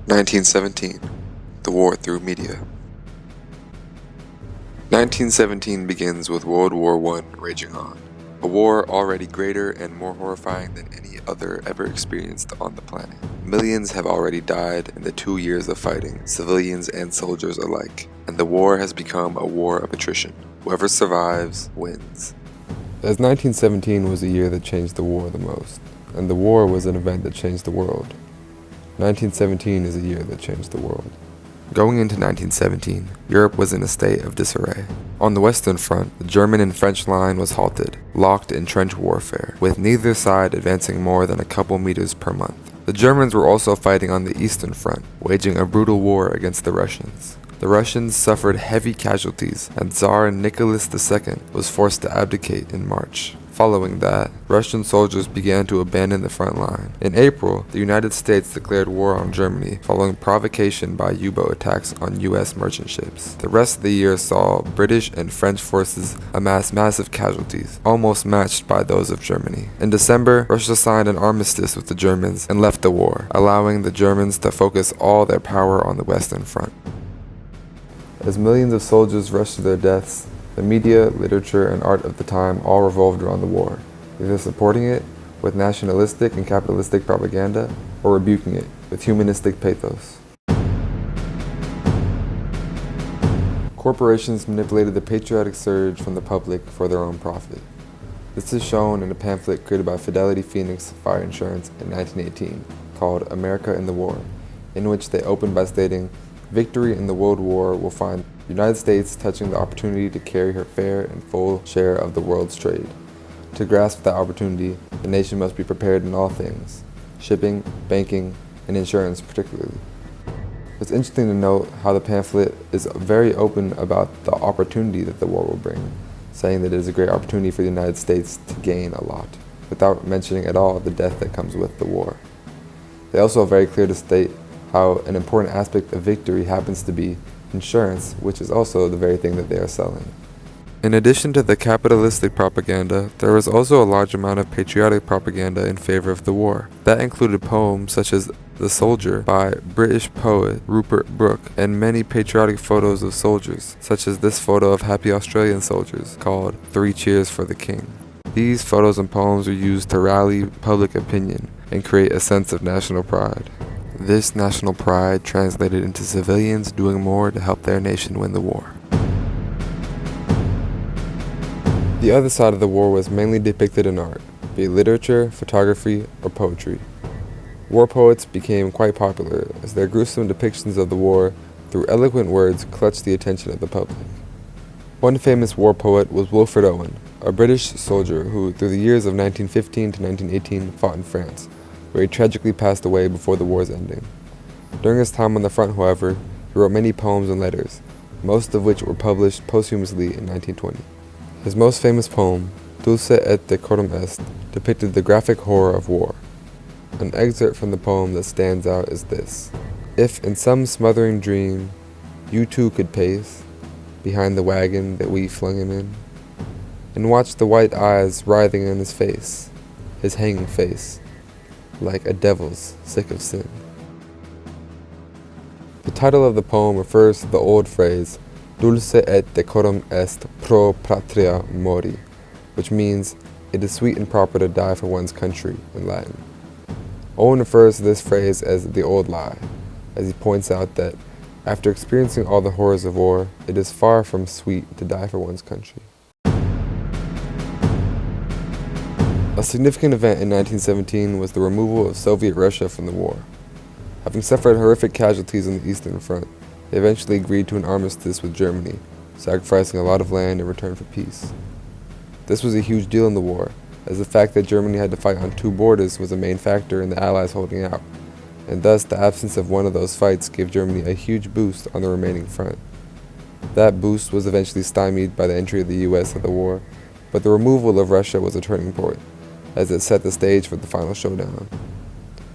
1917. The War Through Media. 1917 begins with World War I raging on, a war already greater and more horrifying than any other ever experienced on the planet. Millions have already died in the 2 years of fighting, civilians and soldiers alike, and the war has become a war of attrition. Whoever survives wins. As 1917 was the year that changed the war the most, and the war was an event that changed the world. 1917 is a year that changed the world. Going into 1917, Europe was in a state of disarray. On the Western Front, the German and French line was halted, locked in trench warfare, with neither side advancing more than a couple meters per month. The Germans were also fighting on the Eastern Front, waging a brutal war against the Russians. The Russians suffered heavy casualties, and Tsar Nicholas II was forced to abdicate in March. Following that, Russian soldiers began to abandon the front line. In April, the United States declared war on Germany following provocation by U-boat attacks on U.S. merchant ships. The rest of the year saw British and French forces amass massive casualties, almost matched by those of Germany. In December, Russia signed an armistice with the Germans and left the war, allowing the Germans to focus all their power on the Western Front. As millions of soldiers rushed to their deaths, the media, literature, and art of the time all revolved around the war, either supporting it with nationalistic and capitalistic propaganda, or rebuking it with humanistic pathos. Corporations manipulated the patriotic surge from the public for their own profit. This is shown in a pamphlet created by Fidelity Phoenix Fire Insurance in 1918, called America in the War, in which they opened by stating, "Victory in the World War will find the United States touching the opportunity to carry her fair and full share of the world's trade. To grasp that opportunity, the nation must be prepared in all things, shipping, banking, and insurance particularly." It's interesting to note how the pamphlet is very open about the opportunity that the war will bring, saying that it is a great opportunity for the United States to gain a lot, without mentioning at all the death that comes with the war. They also are very clear to state how an important aspect of victory happens to be insurance, which is also the very thing that they are selling. In addition to the capitalistic propaganda, there was also a large amount of patriotic propaganda in favor of the war. That included poems such as The Soldier by British poet Rupert Brooke, and many patriotic photos of soldiers, such as this photo of happy Australian soldiers called 3 Cheers for the King. These photos and poems were used to rally public opinion and create a sense of national pride. This national pride translated into civilians doing more to help their nation win the war. The other side of the war was mainly depicted in art, be it literature, photography, or poetry. War poets became quite popular as their gruesome depictions of the war through eloquent words clutched the attention of the public. One famous war poet was Wilfred Owen, a British soldier who, through the years of 1915 to 1918, fought in France, where he tragically passed away before the war's ending. During his time on the front, however, he wrote many poems and letters, most of which were published posthumously in 1920. His most famous poem, Dulce et decorum est, depicted the graphic horror of war. An excerpt from the poem that stands out is this: "If in some smothering dream you too could pace behind the wagon that we flung him in, and watch the white eyes writhing in his face, his hanging face, like a devil's sick of sin." The title of the poem refers to the old phrase, Dulce et decorum est pro patria mori, which means, "It is sweet and proper to die for one's country," in Latin. Owen refers to this phrase as the old lie, as he points out that, after experiencing all the horrors of war, it is far from sweet to die for one's country. A significant event in 1917 was the removal of Soviet Russia from the war. Having suffered horrific casualties on the Eastern Front, they eventually agreed to an armistice with Germany, sacrificing a lot of land in return for peace. This was a huge deal in the war, as the fact that Germany had to fight on 2 borders was a main factor in the Allies holding out, and thus the absence of one of those fights gave Germany a huge boost on the remaining front. That boost was eventually stymied by the entry of the US in the war, but the removal of Russia was a turning point, as it set the stage for the final showdown.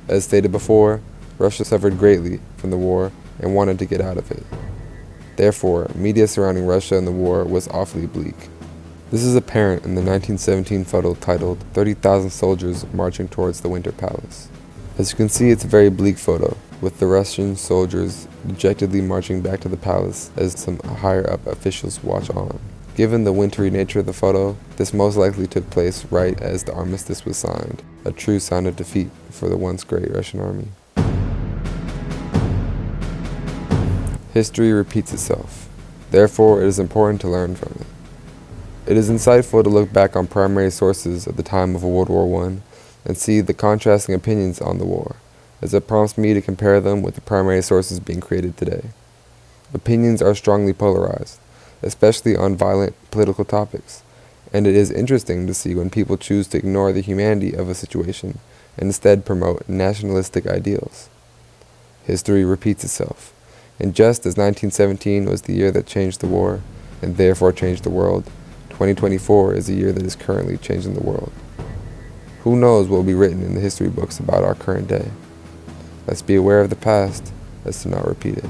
As stated before, Russia suffered greatly from the war and wanted to get out of it. Therefore, media surrounding Russia and the war was awfully bleak. This is apparent in the 1917 photo titled 30,000 Soldiers Marching Towards the Winter Palace. As you can see, it's a very bleak photo, with the Russian soldiers dejectedly marching back to the palace as some higher-up officials watch on. Given the wintry nature of the photo, this most likely took place right as the armistice was signed, a true sign of defeat for the once great Russian army. History repeats itself. Therefore, it is important to learn from it. It is insightful to look back on primary sources of the time of World War I and see the contrasting opinions on the war, as it prompts me to compare them with the primary sources being created today. Opinions are strongly polarized, especially on violent political topics, and it is interesting to see when people choose to ignore the humanity of a situation and instead promote nationalistic ideals. History repeats itself, and just as 1917 was the year that changed the war, and therefore changed the world, 2024 is a year that is currently changing the world. Who knows what will be written in the history books about our current day? Let's be aware of the past, as to not repeat it.